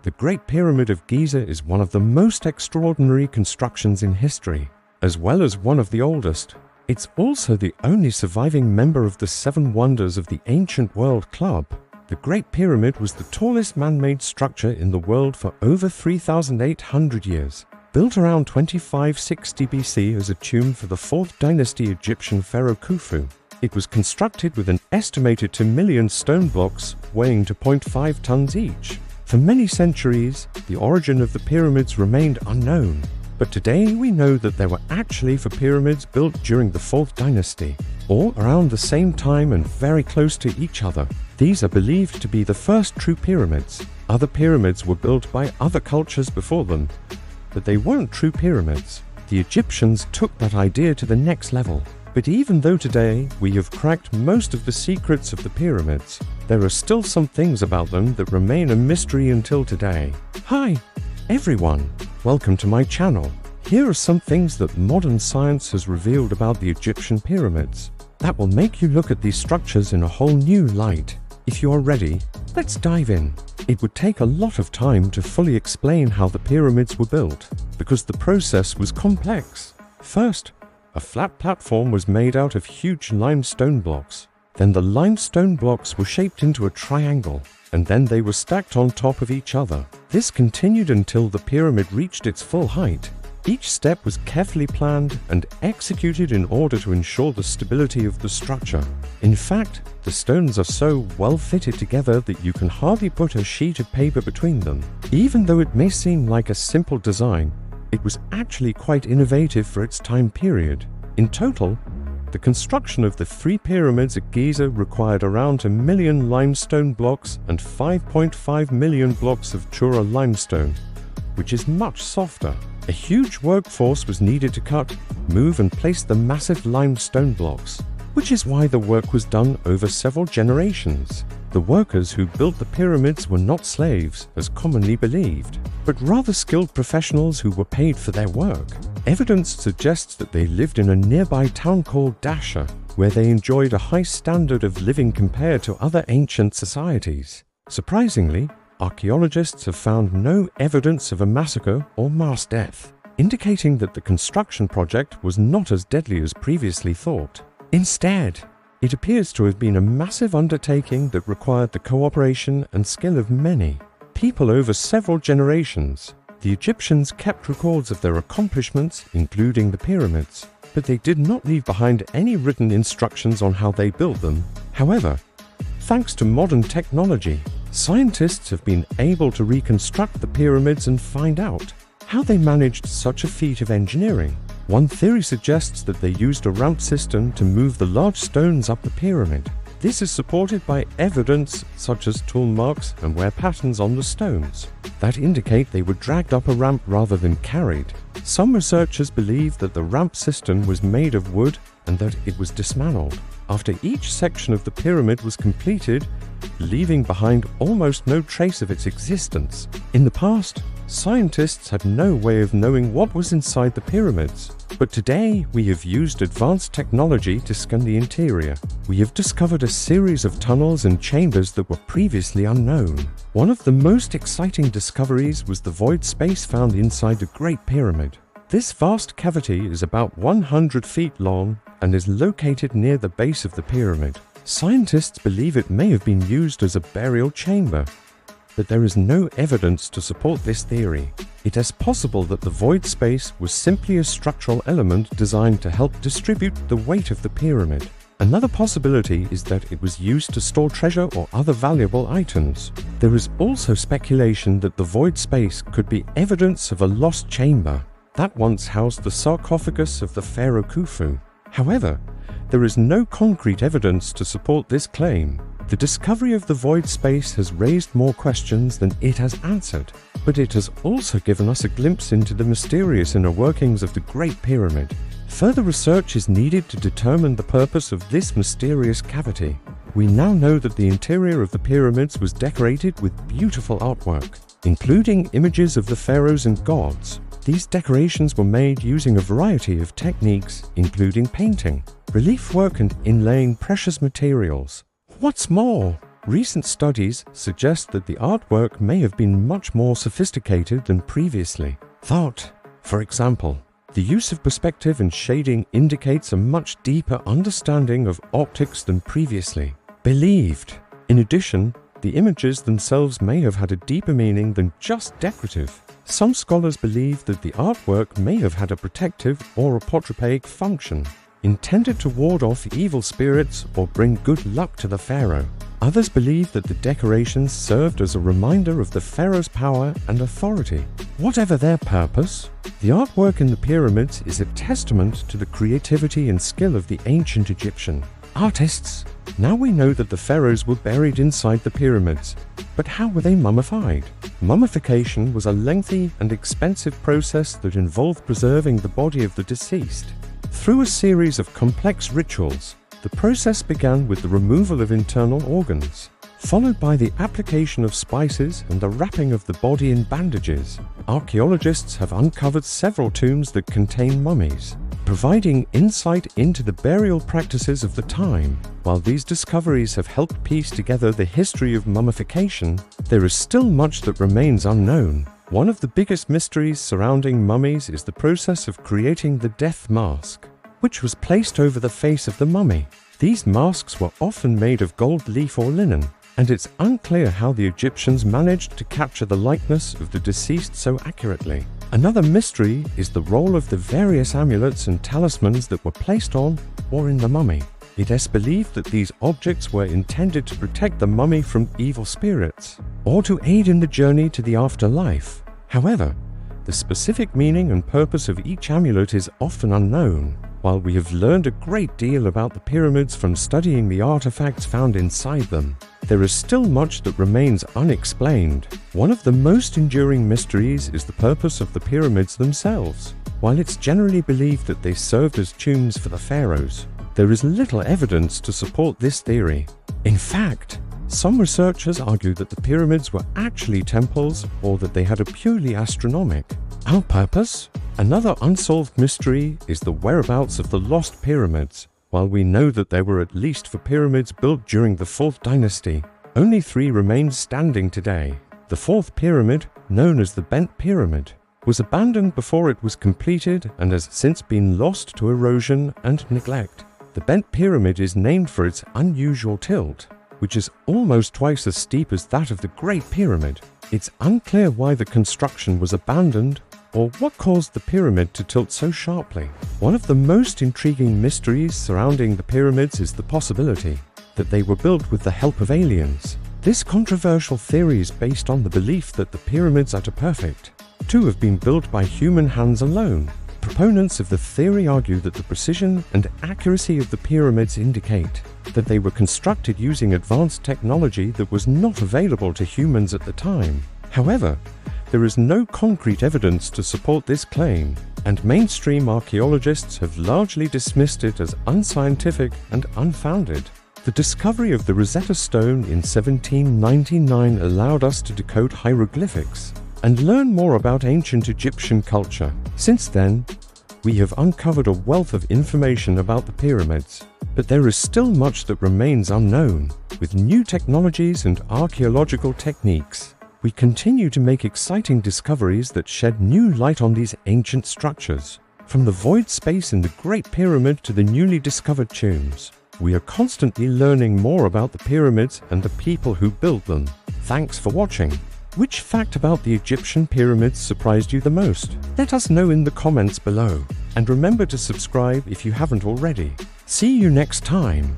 The Great Pyramid of Giza is one of the most extraordinary constructions in history, as well as one of the oldest. It's also the only surviving member of the Seven Wonders of the Ancient World Club. The Great Pyramid was the tallest man-made structure in the world for over 3,800 years. Built around 2560 BC as a tomb for the 4th dynasty Egyptian pharaoh Khufu, it was constructed with an estimated 2 million stone blocks weighing 2.5 tons each. For many centuries, the origin of the pyramids remained unknown, but today we know that there were actually 4 pyramids built during the 4th dynasty, all around the same time and very close to each other. These are believed to be the first true pyramids. Other pyramids were built by other cultures before them, but they weren't true pyramids. The Egyptians took that idea to the next level. But even though today we have cracked most of the secrets of the pyramids, there are still some things about them that remain a mystery until today. Hi, everyone. Welcome to my channel. Here are some things that modern science has revealed about the Egyptian pyramids that will make you look at these structures in a whole new light. If you are ready, let's dive in. It would take a lot of time to fully explain how the pyramids were built, because the process was complex. First, a flat platform was made out of huge limestone blocks. Then the limestone blocks were shaped into a triangle, and then they were stacked on top of each other. This continued until the pyramid reached its full height. Each step was carefully planned and executed in order to ensure the stability of the structure. In fact, the stones are so well fitted together that you can hardly put a sheet of paper between them. Even though it may seem like a simple design, it was actually quite innovative for its time period. In total, the construction of the 3 pyramids at Giza required around 1 million limestone blocks and 5.5 million blocks of Jura limestone, which is much softer. A huge workforce was needed to cut, move and place the massive limestone blocks, which is why the work was done over several generations. The workers who built the pyramids were not slaves, as commonly believed, but rather skilled professionals who were paid for their work. Evidence suggests that they lived in a nearby town called Dasha, where they enjoyed a high standard of living compared to other ancient societies. Surprisingly, archaeologists have found no evidence of a massacre or mass death, indicating that the construction project was not as deadly as previously thought. Instead, it appears to have been a massive undertaking that required the cooperation and skill of many people over several generations. The Egyptians kept records of their accomplishments, including the pyramids, but they did not leave behind any written instructions on how they built them. However, thanks to modern technology, scientists have been able to reconstruct the pyramids and find out how they managed such a feat of engineering. One theory suggests that they used a ramp system to move the large stones up the pyramid. This is supported by evidence such as tool marks and wear patterns on the stones that indicate they were dragged up a ramp rather than carried. Some researchers believe that the ramp system was made of wood and that it was dismantled after each section of the pyramid was completed, leaving behind almost no trace of its existence. In the past, scientists had no way of knowing what was inside the pyramids, but today we have used advanced technology to scan the interior. We have discovered a series of tunnels and chambers that were previously unknown. One of the most exciting discoveries was the void space found inside the Great Pyramid. This vast cavity is about 100 feet long and is located near the base of the pyramid. Scientists believe it may have been used as a burial chamber, but there is no evidence to support this theory. It is possible that the void space was simply a structural element designed to help distribute the weight of the pyramid. Another possibility is that it was used to store treasure or other valuable items. There is also speculation that the void space could be evidence of a lost chamber that once housed the sarcophagus of the pharaoh Khufu. However, there is no concrete evidence to support this claim. The discovery of the void space has raised more questions than it has answered, but it has also given us a glimpse into the mysterious inner workings of the Great Pyramid. Further research is needed to determine the purpose of this mysterious cavity. We now know that the interior of the pyramids was decorated with beautiful artwork, including images of the pharaohs and gods. These decorations were made using a variety of techniques, including painting, relief work and inlaying precious materials. What's more, Recent studies suggest that the artwork may have been much more sophisticated than previously thought. For example, the use of perspective and shading indicates a much deeper understanding of optics than previously believed. In addition, the images themselves may have had a deeper meaning than just decorative. Some scholars believe that the artwork may have had a protective or apotropaic function, intended to ward off evil spirits or bring good luck to the pharaoh. Others believe that the decorations served as a reminder of the pharaoh's power and authority. Whatever their purpose, the artwork in the pyramids is a testament to the creativity and skill of the ancient Egyptian artists. Now we know that the pharaohs were buried inside the pyramids, but how were they mummified? Mummification was a lengthy and expensive process that involved preserving the body of the deceased. Through a series of complex rituals, the process began with the removal of internal organs, followed by the application of spices and the wrapping of the body in bandages. Archaeologists have uncovered several tombs that contain mummies, providing insight into the burial practices of the time. While these discoveries have helped piece together the history of mummification, there is still much that remains unknown. One of the biggest mysteries surrounding mummies is the process of creating the death mask, which was placed over the face of the mummy. These masks were often made of gold leaf or linen, and it's unclear how the Egyptians managed to capture the likeness of the deceased so accurately. Another mystery is the role of the various amulets and talismans that were placed on or in the mummy. It is believed that these objects were intended to protect the mummy from evil spirits, or to aid in the journey to the afterlife. However, the specific meaning and purpose of each amulet is often unknown. While we have learned a great deal about the pyramids from studying the artifacts found inside them, there is still much that remains unexplained. One of the most enduring mysteries is the purpose of the pyramids themselves. While it's generally believed that they served as tombs for the pharaohs, there is little evidence to support this theory. In fact, some researchers argue that the pyramids were actually temples or that they had a purely astronomical purpose. Another unsolved mystery is the whereabouts of the lost pyramids. While we know that there were at least 4 pyramids built during the 4th dynasty, only 3 remain standing today. The 4th pyramid, known as the Bent Pyramid, was abandoned before it was completed and has since been lost to erosion and neglect. The Bent Pyramid is named for its unusual tilt, which is almost twice as steep as that of the Great Pyramid. It's unclear why the construction was abandoned or what caused the pyramid to tilt so sharply. One of the most intriguing mysteries surrounding the pyramids is the possibility that they were built with the help of aliens. This controversial theory is based on the belief that the pyramids are perfect to have been built by human hands alone. Proponents of the theory argue that the precision and accuracy of the pyramids indicate that they were constructed using advanced technology that was not available to humans at the time. However, there is no concrete evidence to support this claim, and mainstream archaeologists have largely dismissed it as unscientific and unfounded. The discovery of the Rosetta Stone in 1799 allowed us to decode hieroglyphics and learn more about ancient Egyptian culture. Since then, we have uncovered a wealth of information about the pyramids, but there is still much that remains unknown. With new technologies and archaeological techniques, we continue to make exciting discoveries that shed new light on these ancient structures. From the void space in the Great Pyramid to the newly discovered tombs, we are constantly learning more about the pyramids and the people who built them. Thanks for watching. Which fact about the Egyptian pyramids surprised you the most? Let us know in the comments below. And remember to subscribe if you haven't already. See you next time.